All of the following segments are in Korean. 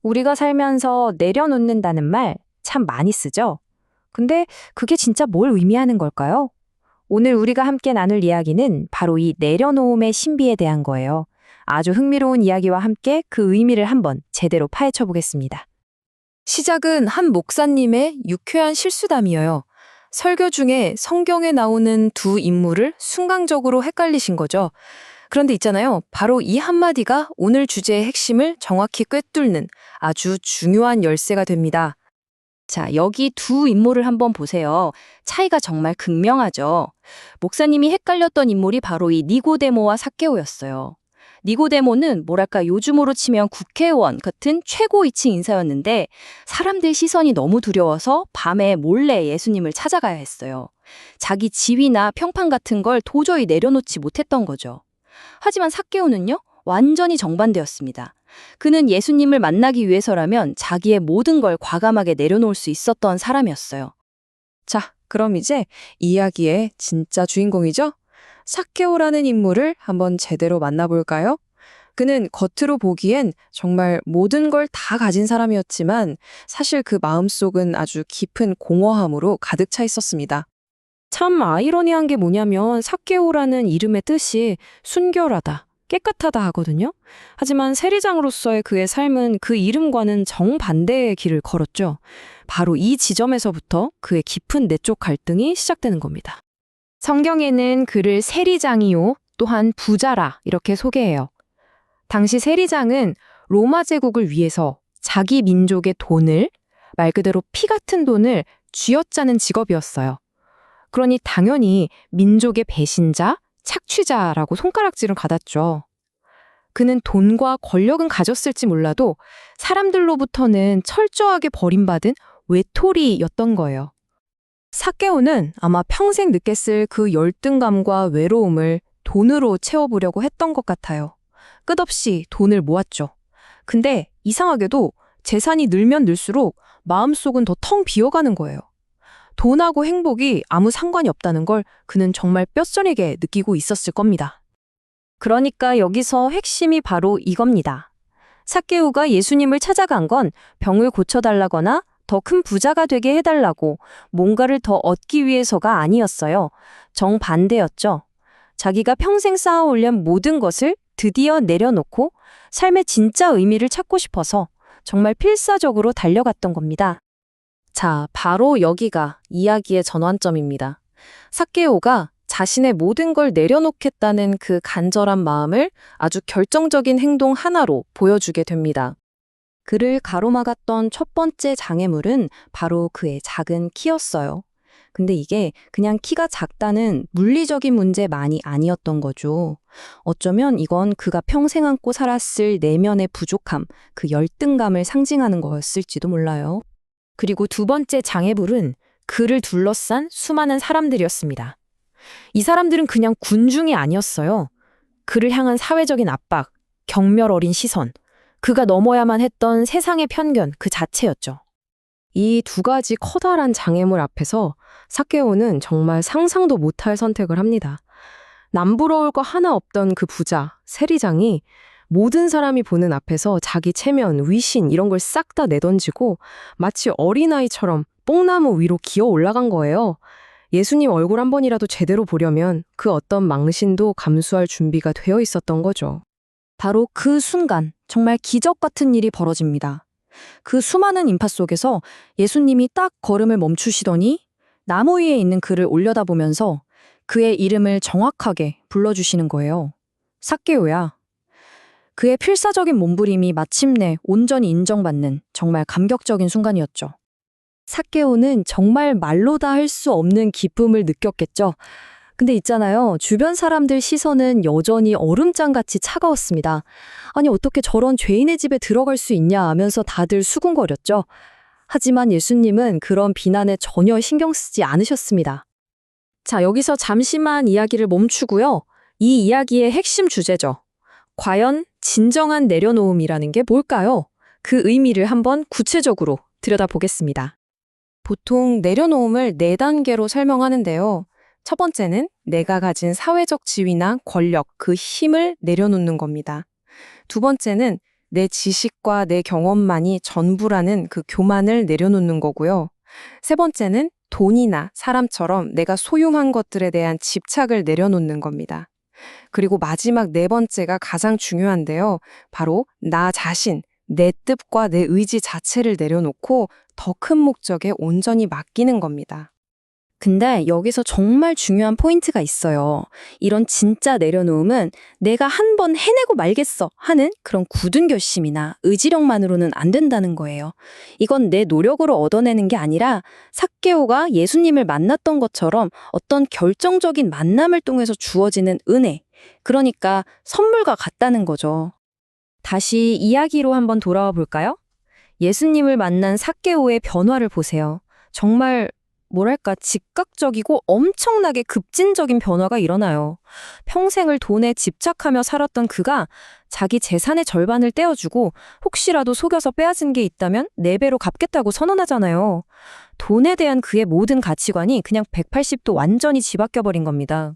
우리가 살면서 내려놓는다는 말 참 많이 쓰죠? 근데 그게 진짜 뭘 의미하는 걸까요? 오늘 우리가 함께 나눌 이야기는 바로 이 내려놓음의 신비에 대한 거예요. 아주 흥미로운 이야기와 함께 그 의미를 한번 제대로 파헤쳐 보겠습니다. 시작은 한 목사님의 유쾌한 실수담이에요. 설교 중에 성경에 나오는 두 인물을 순간적으로 헷갈리신 거죠. 그런데 있잖아요. 바로 이 한마디가 오늘 주제의 핵심을 정확히 꿰뚫는 아주 중요한 열쇠가 됩니다. 자, 여기 두 인물을 한번 보세요. 차이가 정말 극명하죠. 목사님이 헷갈렸던 인물이 바로 이 니고데모와 삭개오였어요. 니고데모는 뭐랄까 요즘으로 치면 국회의원 같은 최고위층 인사였는데 사람들 시선이 너무 두려워서 밤에 몰래 예수님을 찾아가야 했어요. 자기 지위나 평판 같은 걸 도저히 내려놓지 못했던 거죠. 하지만 삭개오는요, 완전히 정반대였습니다. 그는 예수님을 만나기 위해서라면 자기의 모든 걸 과감하게 내려놓을 수 있었던 사람이었어요. 자, 그럼 이제 이야기의 진짜 주인공이죠? 삭개오라는 인물을 한번 제대로 만나볼까요? 그는 겉으로 보기엔 정말 모든 걸 다 가진 사람이었지만 사실 그 마음속은 아주 깊은 공허함으로 가득 차 있었습니다. 참 아이러니한 게 뭐냐면 삭개오라는 이름의 뜻이 순결하다, 깨끗하다 하거든요. 하지만 세리장으로서의 그의 삶은 그 이름과는 정반대의 길을 걸었죠. 바로 이 지점에서부터 그의 깊은 내적 갈등이 시작되는 겁니다. 성경에는 그를 세리장이요, 또한 부자라 이렇게 소개해요. 당시 세리장은 로마 제국을 위해서 자기 민족의 돈을, 말 그대로 피 같은 돈을 쥐어짜는 직업이었어요. 그러니 당연히 민족의 배신자, 착취자라고 손가락질을 받았죠. 그는 돈과 권력은 가졌을지 몰라도 사람들로부터는 철저하게 버림받은 외톨이였던 거예요. 삭개오는 아마 평생 느꼈을 그 열등감과 외로움을 돈으로 채워보려고 했던 것 같아요. 끝없이 돈을 모았죠. 근데 이상하게도 재산이 늘면 늘수록 마음속은 더 텅 비어가는 거예요. 돈하고 행복이 아무 상관이 없다는 걸 그는 정말 뼈저리게 느끼고 있었을 겁니다. 그러니까 여기서 핵심이 바로 이겁니다. 삭개오가 예수님을 찾아간 건 병을 고쳐달라거나 더 큰 부자가 되게 해달라고 뭔가를 더 얻기 위해서가 아니었어요. 정반대였죠. 자기가 평생 쌓아올린 모든 것을 드디어 내려놓고 삶의 진짜 의미를 찾고 싶어서 정말 필사적으로 달려갔던 겁니다. 자, 바로 여기가 이야기의 전환점입니다. 삭개오가 자신의 모든 걸 내려놓겠다는 그 간절한 마음을 아주 결정적인 행동 하나로 보여주게 됩니다. 그를 가로막았던 첫 번째 장애물은 바로 그의 작은 키였어요. 근데 이게 그냥 키가 작다는 물리적인 문제만이 아니었던 거죠. 어쩌면 이건 그가 평생 안고 살았을 내면의 부족함, 그 열등감을 상징하는 거였을지도 몰라요. 그리고 두 번째 장애물은 그를 둘러싼 수많은 사람들이었습니다. 이 사람들은 그냥 군중이 아니었어요. 그를 향한 사회적인 압박, 경멸 어린 시선, 그가 넘어야만 했던 세상의 편견 그 자체였죠. 이 두 가지 커다란 장애물 앞에서 삭개오는 정말 상상도 못할 선택을 합니다. 남부러울 거 하나 없던 그 부자, 세리장이 모든 사람이 보는 앞에서 자기 체면, 위신 이런 걸 싹 다 내던지고 마치 어린아이처럼 뽕나무 위로 기어 올라간 거예요. 예수님 얼굴 한 번이라도 제대로 보려면 그 어떤 망신도 감수할 준비가 되어 있었던 거죠. 바로 그 순간 정말 기적 같은 일이 벌어집니다. 그 수많은 인파 속에서 예수님이 딱 걸음을 멈추시더니 나무 위에 있는 그를 올려다보면서 그의 이름을 정확하게 불러주시는 거예요. 삭개오야. 그의 필사적인 몸부림이 마침내 온전히 인정받는 정말 감격적인 순간이었죠. 삭개오는 정말 말로 다 할 수 없는 기쁨을 느꼈겠죠. 근데 있잖아요. 주변 사람들 시선은 여전히 얼음장같이 차가웠습니다. 아니 어떻게 저런 죄인의 집에 들어갈 수 있냐 하면서 다들 수군거렸죠. 하지만 예수님은 그런 비난에 전혀 신경 쓰지 않으셨습니다. 자, 여기서 잠시만 이야기를 멈추고요. 이 이야기의 핵심 주제죠. 과연 진정한 내려놓음이라는 게 뭘까요? 그 의미를 한번 구체적으로 들여다보겠습니다. 보통 내려놓음을 4단계로 설명하는데요. 첫 번째는 내가 가진 사회적 지위나 권력, 그 힘을 내려놓는 겁니다. 두 번째는 내 지식과 내 경험만이 전부라는 그 교만을 내려놓는 거고요. 세 번째는 돈이나 사람처럼 내가 소유한 것들에 대한 집착을 내려놓는 겁니다. 그리고 마지막 네 번째가 가장 중요한데요. 바로 나 자신, 내 뜻과 내 의지 자체를 내려놓고 더 큰 목적에 온전히 맡기는 겁니다. 근데 여기서 정말 중요한 포인트가 있어요. 이런 진짜 내려놓음은 내가 한 번 해내고 말겠어 하는 그런 굳은 결심이나 의지력만으로는 안 된다는 거예요. 이건 내 노력으로 얻어내는 게 아니라 삭개오가 예수님을 만났던 것처럼 어떤 결정적인 만남을 통해서 주어지는 은혜, 그러니까 선물과 같다는 거죠. 다시 이야기로 한번 돌아와 볼까요? 예수님을 만난 삭개오의 변화를 보세요. 정말 뭐랄까 즉각적이고 엄청나게 급진적인 변화가 일어나요. 평생을 돈에 집착하며 살았던 그가 자기 재산의 절반을 떼어주고 혹시라도 속여서 빼앗은 게 있다면 4배로 갚겠다고 선언하잖아요. 돈에 대한 그의 모든 가치관이 그냥 180도 완전히 뒤바뀌어버린 겁니다.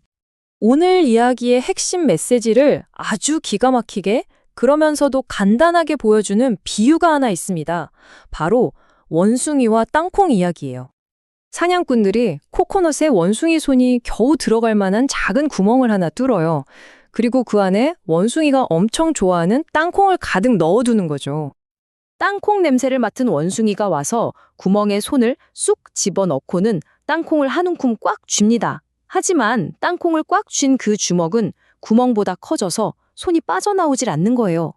오늘 이야기의 핵심 메시지를 아주 기가 막히게 그러면서도 간단하게 보여주는 비유가 하나 있습니다. 바로 원숭이와 땅콩 이야기예요. 사냥꾼들이 코코넛에 원숭이 손이 겨우 들어갈 만한 작은 구멍을 하나 뚫어요. 그리고 그 안에 원숭이가 엄청 좋아하는 땅콩을 가득 넣어두는 거죠. 땅콩 냄새를 맡은 원숭이가 와서 구멍에 손을 쑥 집어넣고는 땅콩을 한 움큼 꽉 쥡니다. 하지만 땅콩을 꽉 쥔 그 주먹은 구멍보다 커져서 손이 빠져나오질 않는 거예요.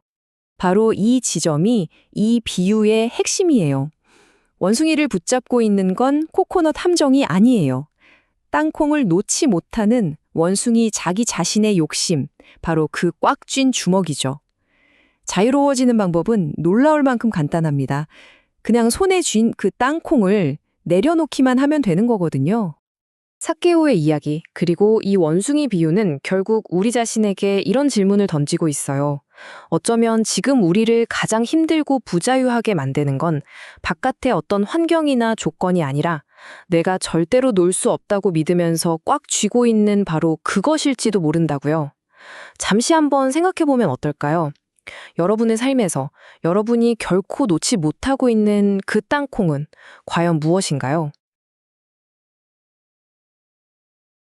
바로 이 지점이 이 비유의 핵심이에요. 원숭이를 붙잡고 있는 건 코코넛 함정이 아니에요. 땅콩을 놓지 못하는 원숭이 자기 자신의 욕심, 바로 그 꽉 쥔 주먹이죠. 자유로워지는 방법은 놀라울 만큼 간단합니다. 그냥 손에 쥔 그 땅콩을 내려놓기만 하면 되는 거거든요. 삭개오의 이야기, 그리고 이 원숭이 비유는 결국 우리 자신에게 이런 질문을 던지고 있어요. 어쩌면 지금 우리를 가장 힘들고 부자유하게 만드는 건 바깥의 어떤 환경이나 조건이 아니라 내가 절대로 놓을 수 없다고 믿으면서 꽉 쥐고 있는 바로 그것일지도 모른다고요. 잠시 한번 생각해보면 어떨까요? 여러분의 삶에서 여러분이 결코 놓지 못하고 있는 그 땅콩은 과연 무엇인가요?